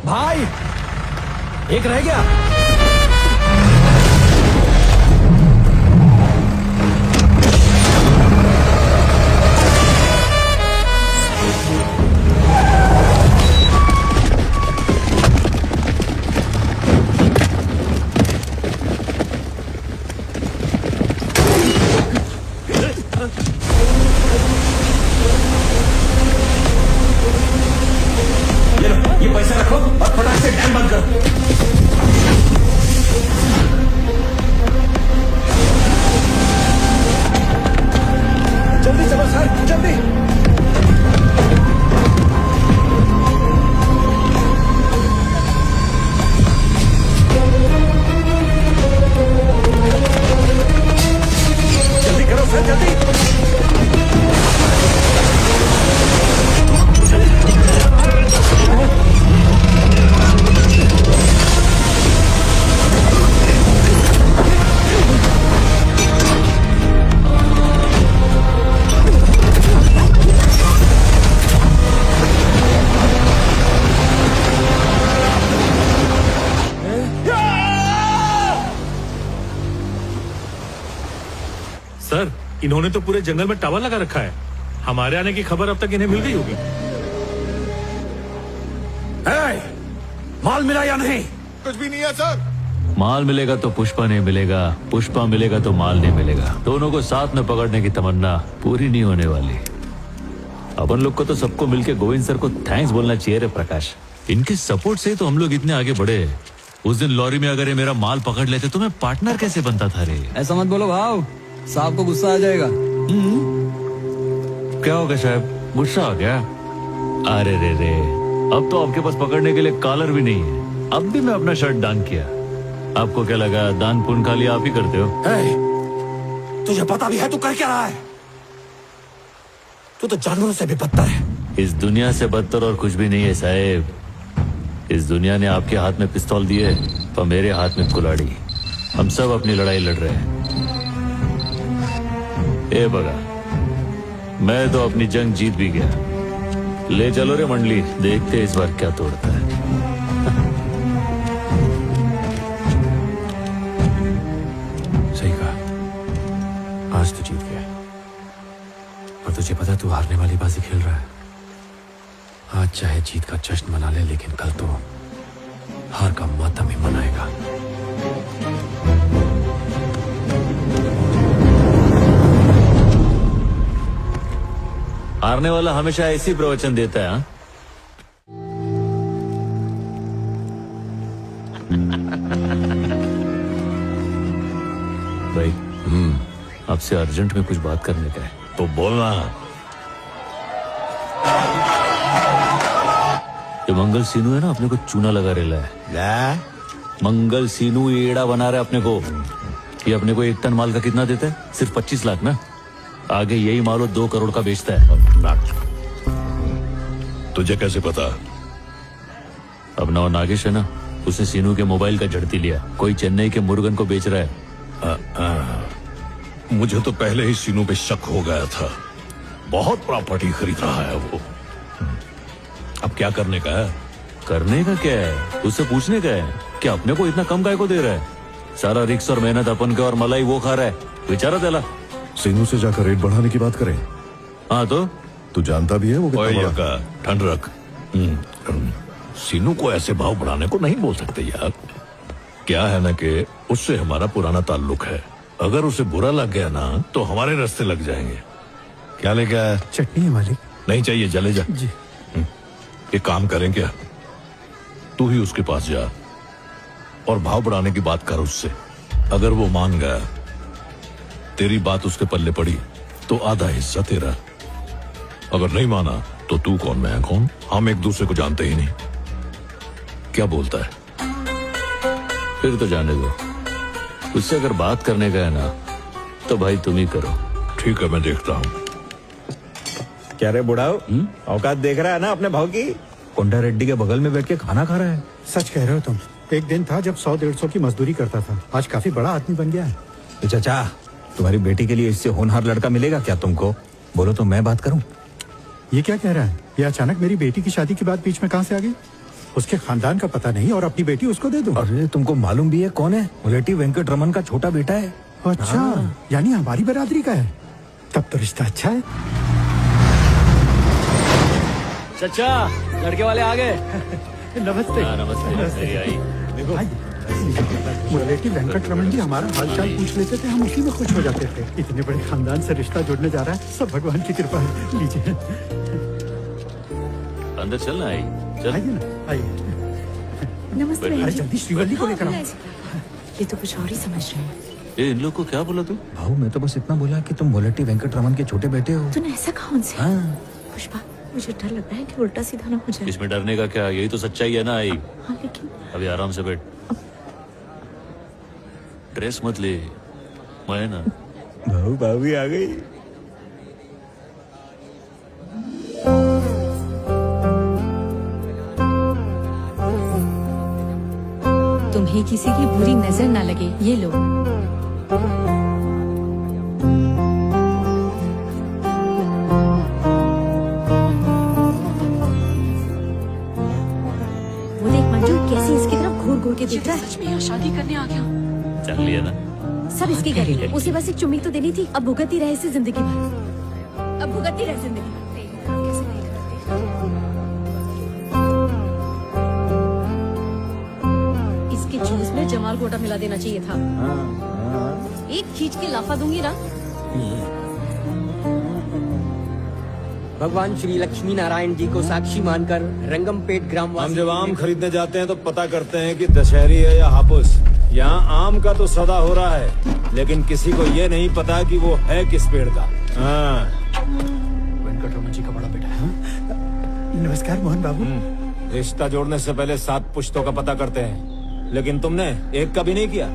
भाई एक रह गया। ये पैसा रखो और फटाक से डैम बंद करो। जल्दी चलो सर, जल्दी। जल्दी करो सर, जल्दी। सर, इन्होंने तो पूरे जंगल में टावर लगा रखा है। हमारे आने की खबर अब तक इन्हें मिल गई होगी। माल मिला या नहीं? कुछ भी नहीं है सर। माल मिलेगा तो पुष्पा नहीं मिलेगा, पुष्पा मिलेगा तो माल नहीं मिलेगा। दोनों को साथ में पकड़ने की तमन्ना पूरी नहीं होने वाली। अपन लोग को तो सबको मिलके गोविंद सर को थैंक्स बोलना चाहिए रे प्रकाश। इनके सपोर्ट से तो हम लोग इतने आगे बढ़े। उस दिन लॉरी में अगर ये मेरा माल पकड़ लेते तो मैं पार्टनर कैसे बनता था रे। ऐसा मत बोलो भाव, साहब को गुस्सा आ जाएगा। क्या होगा साहब, गुस्सा आ गया? अरे रे अब तो आपके पास पकड़ने के लिए कॉलर भी नहीं है। अब भी मैं अपना शर्ट दान किया। आपको क्या लगा दान पुण्य खाली आप ही करते हो? तुझे पता भी है तू कर क्या रहा है? तू तो जानवरों से भी बदतर है। इस दुनिया से बदतर और कुछ भी नहीं है साहब। इस दुनिया ने आपके हाथ में पिस्तौल दिए और मेरे हाथ में कुल्हाड़ी। हम सब अपनी लड़ाई लड़ रहे हैं। ए बगा, मैं तो अपनी जंग जीत भी गया। ले चलो रे मंडली, देखते इस बार क्या तोड़ता है। सही कहा, आज तो जीत गया। और तुझे पता तू हारने वाली बाजी खेल रहा है। आज चाहे जीत का जश्न मना ले, लेकिन कल तो हार का मातम ही मनाएगा। हारने वाला हमेशा ऐसी प्रवचन देता है। भाई, आपसे अर्जेंट में कुछ बात करने का है। तो बोलना। ये मंगल सीनू है ना, अपने को चूना लगा रेला है। मंगल सीनू एड़ा बना रहा है अपने को। ये अपने को 1 टन माल का कितना देता है? सिर्फ 25 लाख ना। आगे यही माल 2 करोड़ का बेचता है। तुझे कैसे पता? अब नागेश है ना, उसने सीनू के मोबाइल का झड़ती लिया। कोई चेन्नई के मुर्गन को बेच रहा है। मुझे तो पहले ही सीनू पे शक हो गया था। बहुत प्रॉपर्टी खरीद रहा है वो। अब क्या करने का है? करने का क्या है? उससे पूछने का है कि अपने को इतना कम काय को दे रहा है। सारा रिक्स और मेहनत अपन के और मलाई वो खा रहा है। विचारा तेला सीनू से जाकर रेट बढ़ाने की बात करें। हाँ तो तू जानता भी है वो कितना बड़ा। ठंड रख। सीनू को ऐसे भाव बढ़ाने को नहीं बोल सकते यार। क्या है ना कि उससे हमारा पुराना ताल्लुक है। अगर उसे बुरा लग गया ना तो हमारे रास्ते लग जाएंगे। क्या लेके आया? चटनी है मालिक। नहीं चाहिए, चले जा जी। एक काम करें क्या, तू ही उसके पास जा और भाव बढ़ाने की बात कर उससे। अगर वो मान गया, तेरी बात उसके पल्ले पड़ी तो आधा हिस्सा तेरा। अगर नहीं माना तो तू कौन मैं कौन, हम एक दूसरे को जानते ही नहीं। क्या बोलता है? फिर तो जाने दो। उससे अगर बात करने का है ना तो भाई तुम ही करो। ठीक है, मैं देखता हूँ। क्या रे बुढ़ाओ, औकात देख रहा है ना अपने भाव की? कोंडा रेड्डी के बगल में बैठ के खाना खा रहा है। सच कह रहे हो तुम। एक दिन था जब 100-150 की मजदूरी करता था। आज काफी बड़ा आदमी बन गया है। तो चाचा, तुम्हारी बेटी के लिए इससे होनहार लड़का मिलेगा क्या तुमको? बोलो तो मैं बात करूं। ये क्या कह रहा है? ये अचानक मेरी बेटी की शादी की बात बीच में कहां से आ गई? उसके खानदान का पता नहीं और अपनी बेटी उसको दे दूं? अरे तुमको मालूम भी है कौन है? मुलेटी वेंकट रमन का छोटा बेटा है। अच्छा, यानी हमारी बरादरी का है। तब तो रिश्ता अच्छा है। चचा, लड़के वाले आ गए। नमस्ते। नमस्ते आई। मुलेटी वेंकट रमन जी हमारा हालचाल पूछ लेते थे, हम उसी में खुश हो जाते थे। इतने बड़े खानदान से रिश्ता जुड़ने जा रहा है, सब भगवान की कृपा है। लीजिए, अंदर चलना आई। चल। आइए ना, आइए। नमस्ते अरे बहन जी। जल्दी श्रीवल्ली को लेकर आओ। ये तो कुछ और ही समझ रहे हैं। ए, इन लोग को क्या बोला तू? भाऊ मैं तो बस इतना बोला कि तुम मुलेटी वेंकट रमन के छोटे बेटे हो। तूने ऐसा कहा उनसे? हाँ। पुष्पा, मुझे डर लग रहा है कि उल्टा सीधा ना हो जाए। इसमें डरने का क्या, यही तो सच्चाई है ना आई। हाँ, लेकिन अभी आराम से बैठ। ड्रेस मत ले, मैं ना। भाऊ भाभी आ गई। तुम्हें किसी की बुरी नजर ना लगे, ये लो। वो देख मंजू, कैसे इसकी तरफ घूर घूर के देख रहा है। सच में यहाँ शादी करने आ गया। जान लिया ना। सब इसकी गलती है। उसे बस एक चुम्मी तो देनी थी, अब भुगतती रहे इसे जिंदगी भर। अब भुगतती रहे जिंदगी भर। इसके जूस में जमाल गोटा मिला देना चाहिए था। एक खींच के लाफा दूंगी ना। भगवान श्री लक्ष्मी नारायण जी को साक्षी मानकर रंगमपेट ग्राम हम जब आम खरीदने जाते हैं तो पता करते हैं कि दशहरी है या हापुस। यहाँ आम का तो सौदा हो रहा है, लेकिन किसी को ये नहीं पता कि वो है किस पेड़ का। हाँ। वेंकट रमन जी का बड़ा बेटा है। नमस्कार मोहन बाबू। रिश्ता जोड़ने से पहले 7 पुश्तों का पता करते हैं, लेकिन तुमने एक का भी नहीं किया।